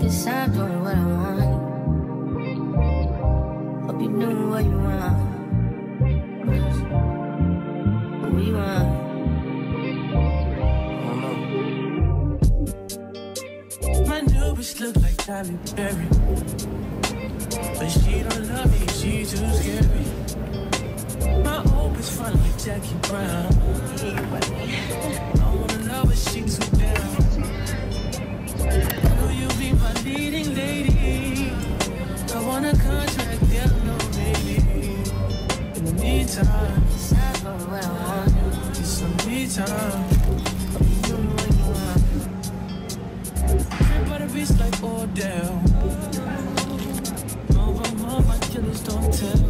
'cause I'm doing what I want. Hope you knew what you want. What you want. My new bitch look like Halle Berry, but she don't love me, she too scary. My old bitch fun like Jackie Brown. I wanna love her, she too down. Will you be my leading lady? I want a contract, yeah, no baby. In the meantime, I'm doing what I want. it's some me time. Hope you knew what you want. Crib by the beach like Odell. No, my killers don't tell.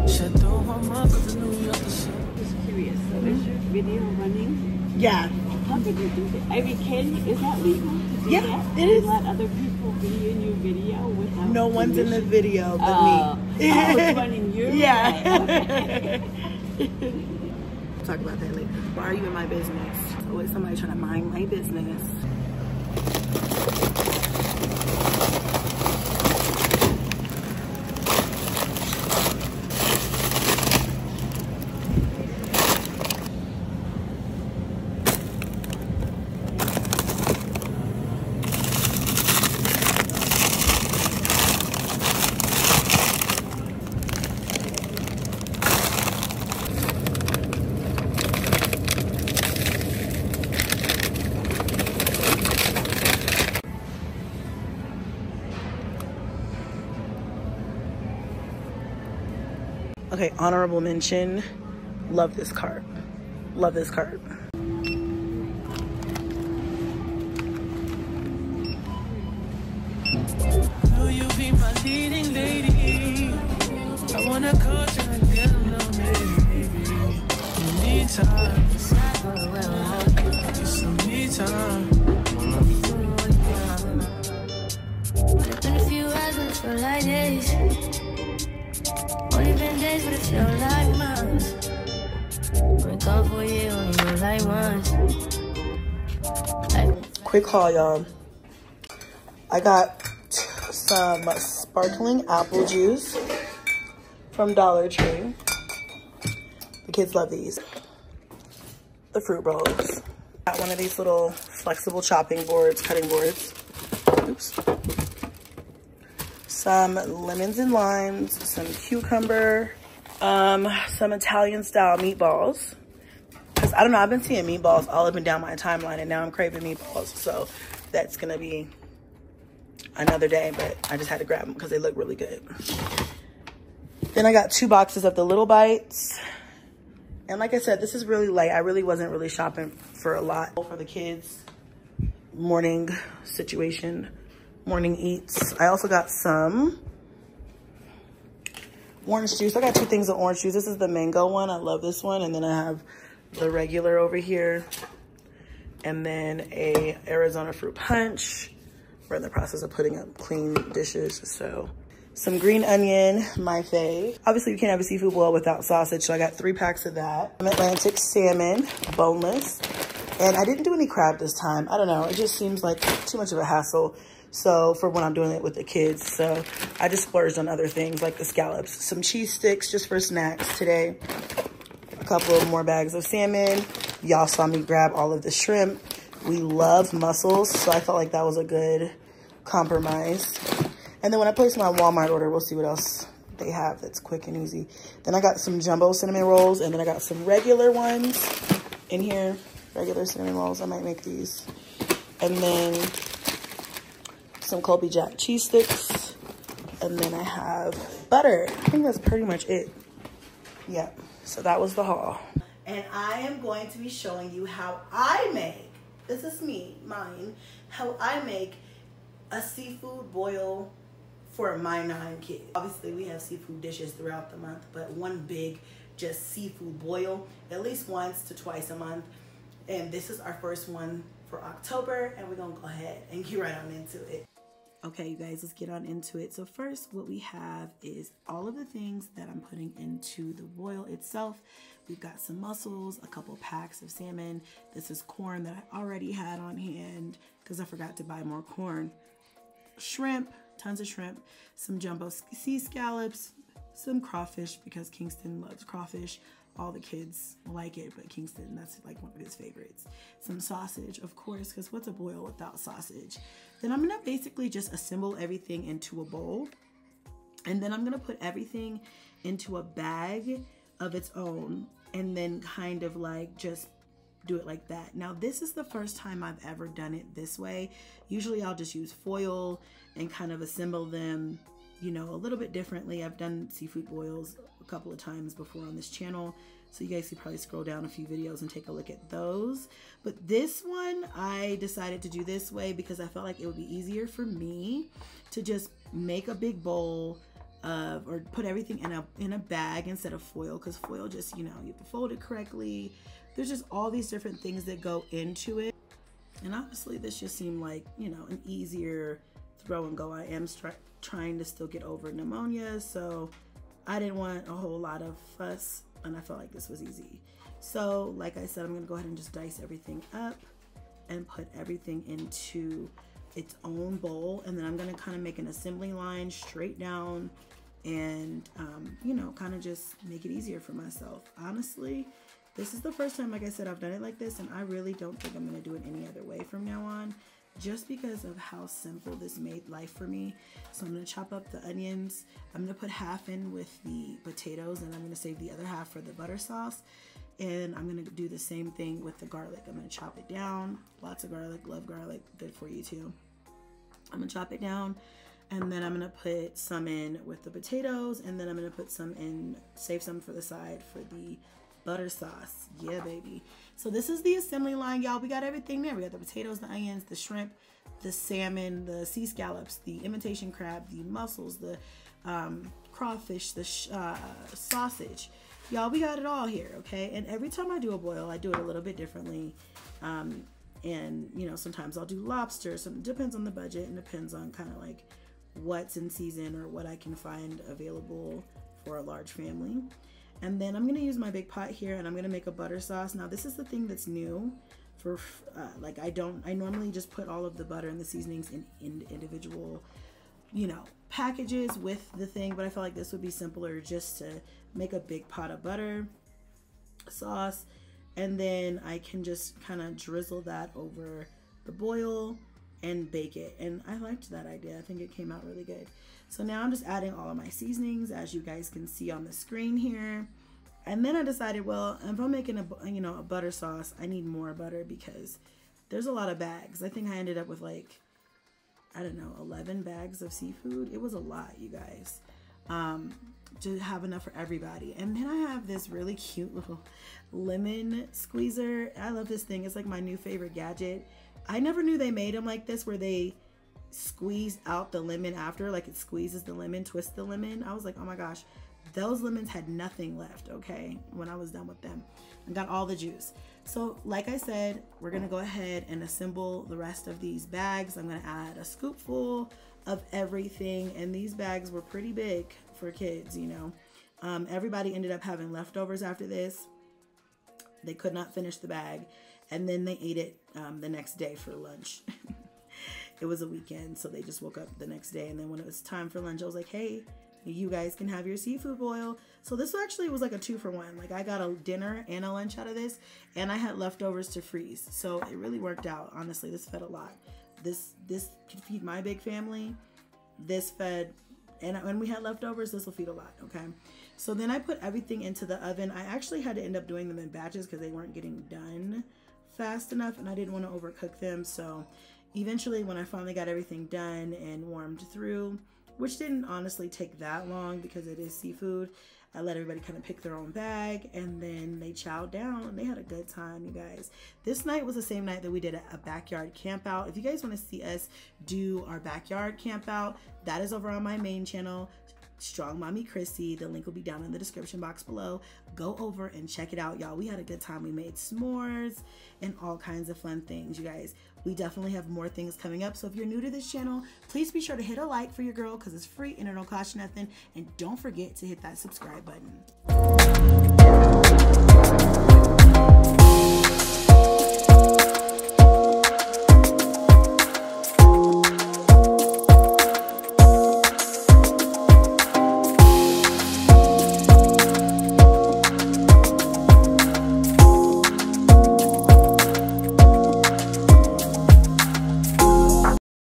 Shadow, my cause I New York is Just curious. So is your video running? Yeah. How did you do that? I mean, is that legal to do Yeah, that? it is. Let other people be in your video without No one's in the permission? video but me. Oh, it's running you? Yeah. Okay. Talk about that later. Why are you in my business? Always somebody trying to mind my business. Okay, honorable mention. Love this cart. Love this cart. Will you be my leading lady? I want a contract, yeah, no baby. In the meantime, I'm doing what I want. it's some me time. Hope you knew what you want. It's been a few hours, but it feel like days. Only been days, but it feel like months. When it come for you, only feel like once. Like, Quick haul, y'all. I got some sparkling apple juice from Dollar Tree. The kids love these. The fruit bowls. Got one of these little flexible chopping boards, cutting boards. Oops. Some lemons and limes, some cucumber, some Italian style meatballs. Cause I don't know, I've been seeing meatballs all up and down my timeline and now I'm craving meatballs. So that's gonna be another day, but I just had to grab them because they look really good. Then I got 2 boxes of the Little Bites. And like I said, this is really light. I really wasn't really shopping for a lot for the kids. Morning situation, morning eats. I also got some orange juice. I got 2 things of orange juice. This is the mango one. I love this one. And then I have the regular over here. And then a Arizona fruit punch. We're in the process of putting up clean dishes, so. Some green onion, my fave. Obviously, you can't have a seafood boil without sausage, so I got 3 packs of that. Some Atlantic salmon, boneless. And I didn't do any crab this time. I don't know, it just seems like too much of a hassle. So for when I'm doing it with the kids. So I just splurged on other things like the scallops. Some cheese sticks just for snacks today. A couple of more bags of salmon. Y'all saw me grab all of the shrimp. We love mussels, so I felt like that was a good compromise. And then when I place my Walmart order, we'll see what else they have that's quick and easy. Then I got some jumbo cinnamon rolls, and then I got some regular ones in here. Regular cinnamon rolls, I might make these. And then some Colby Jack cheese sticks. And then I have butter. I think that's pretty much it. Yeah, so that was the haul. And I am going to be showing you how I make, this is me, mine, how I make a seafood boil for my 9 kids. Obviously, we have seafood dishes throughout the month, but one big just seafood boil at least once to twice a month. And this is our first one for October, and we're gonna go ahead and get right on into it. Okay, you guys, let's get on into it. So first, what we have is all of the things that I'm putting into the boil itself. We've got some mussels, a couple packs of salmon. This is corn that I already had on hand because I forgot to buy more corn. Shrimp, tons of shrimp, some jumbo sea scallops, some crawfish because Kingston loves crawfish. All the kids like it, but Kingston, that's like one of his favorites. Some sausage, of course, because what's a boil without sausage? Then I'm gonna basically just assemble everything into a bowl. And then I'm gonna put everything into a bag of its own and then kind of like just do it like that. Now, this is the first time I've ever done it this way. Usually I'll just use foil and kind of assemble them, you know, a little bit differently. I've done seafood boils a couple of times before on this channel, so you guys could probably scroll down a few videos and take a look at those. But this one, I decided to do this way because I felt like it would be easier for me to just make a big bowl of, or put everything in a bag instead of foil, because foil just, you know, you have to fold it correctly. There's just all these different things that go into it. And honestly, this just seemed like, you know, an easier throw and go. I am trying to still get over pneumonia, so I didn't want a whole lot of fuss, and I felt like this was easy. So like I said, I'm gonna go ahead and just dice everything up and put everything into its own bowl, and then I'm gonna kind of make an assembly line straight down and you know, kind of just make it easier for myself. Honestly, this is the first time, like I said, I've done it like this, and I really don't think I'm gonna do it any other way from now on, just because of how simple this made life for me. So I'm gonna chop up the onions. I'm gonna put half in with the potatoes, and I'm gonna save the other half for the butter sauce. And I'm gonna do the same thing with the garlic. I'm gonna chop it down. Lots of garlic, love garlic, good for you too. I'm gonna chop it down, and then I'm gonna put some in with the potatoes, and then I'm gonna put some in, save some for the side for the butter sauce. Yeah, baby. So this is the assembly line, y'all. We got everything there. We got the potatoes, the onions, the shrimp, the salmon, the sea scallops, the imitation crab, the mussels, the crawfish, the sausage. Y'all, we got it all here, okay? And every time I do a boil, I do it a little bit differently. And, you know, sometimes I'll do lobster. So it depends on the budget and depends on kind of like what's in season or what I can find available for a large family. And then I'm gonna use my big pot here, and I'm gonna make a butter sauce. Now this is the thing that's new for like I normally just put all of the butter and the seasonings in individual, you know, packages with the thing, but I felt like this would be simpler just to make a big pot of butter sauce, and then I can just kind of drizzle that over the boil and bake it. And I liked that idea. I think it came out really good. So now I'm just adding all of my seasonings, as you guys can see on the screen here. And then I decided, well, if I'm making a butter sauce, I need more butter because there's a lot of bags. I think I ended up with like, I don't know, 11 bags of seafood. It was a lot, you guys, to have enough for everybody. And then I have this really cute little lemon squeezer. I love this thing. It's like my new favorite gadget. I never knew they made them like this, where they squeeze out the lemon after, like it squeezes the lemon, twists the lemon. I was like, oh my gosh, those lemons had nothing left, okay, when I was done with them. I got all the juice. So like I said, we're gonna go ahead and assemble the rest of these bags. I'm gonna add a scoopful of everything, and these bags were pretty big for kids, you know. Everybody ended up having leftovers after this. They could not finish the bag, and then they ate it the next day for lunch. It was a weekend, so they just woke up the next day, and then when it was time for lunch, I was like, hey, you guys can have your seafood boil. So this actually was like a 2-for-1. Like I got a dinner and a lunch out of this, and I had leftovers to freeze. So it really worked out. Honestly, this fed a lot. This could feed my big family. This fed, and when we had leftovers, this will feed a lot, okay? So then I put everything into the oven. I actually had to end up doing them in batches because they weren't getting done fast enough, and I didn't want to overcook them. So eventually, when I finally got everything done and warmed through, which didn't honestly take that long because it is seafood, I let everybody kind of pick their own bag, and then they chowed down and they had a good time, you guys. This night was the same night that we did a backyard camp out. If you guys want to see us do our backyard camp out, that is over on my main channel. Strong Mommy Chrissy. The link will be down in the description box below. Go over and check it out, y'all. We had a good time. We made s'mores and all kinds of fun things, you guys. We definitely have more things coming up. So if you're new to this channel, please be sure to hit a like for your girl because it's free and it don't cost you nothing. And don't forget to hit that subscribe button.